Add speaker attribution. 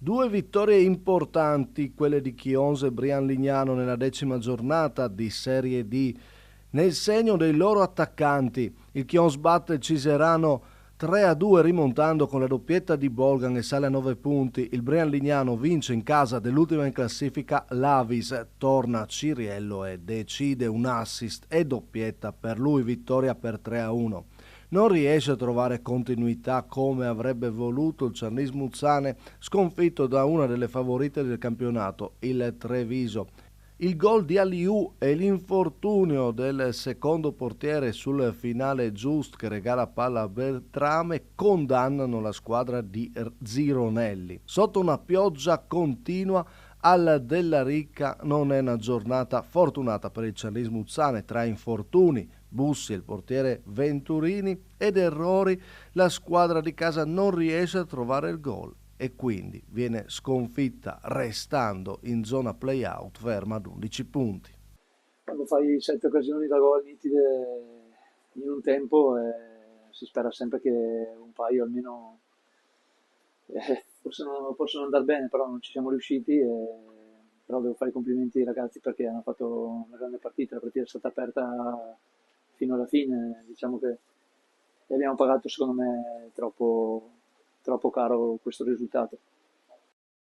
Speaker 1: Due vittorie importanti, quelle di Chionse e Brian Lignano nella 10ª giornata di Serie D, nel segno dei loro attaccanti. Il Chions batte il Ciserano 3-2 rimontando con la doppietta di Bolgan e sale a 9 punti. Il Brian Lignano vince in casa dell'ultima in classifica l'Avis, torna Ciriello e decide un assist e doppietta per lui, vittoria per 3-1. Non riesce a trovare continuità come avrebbe voluto il Cernis Muzzane, sconfitto da una delle favorite del campionato, il Treviso. Il gol di Aliù e l'infortunio del secondo portiere sul finale Giust che regala palla a Beltrame condannano la squadra di Zironelli. Sotto una pioggia continua al Della Ricca non è una giornata fortunata per il Cernis Muzzane, tra infortuni, Bussi e il portiere Venturini ed errori la squadra di casa non riesce a trovare il gol e quindi viene sconfitta restando in zona play-out ferma ad 11 punti.
Speaker 2: Quando fai 7 occasioni da gol nitide in un tempo, si spera sempre che un paio almeno possono andare bene, però non ci siamo riusciti. Però devo fare i complimenti ai ragazzi perché hanno fatto una grande partita, la partita è stata aperta fino alla fine, diciamo che abbiamo pagato secondo me troppo caro questo risultato.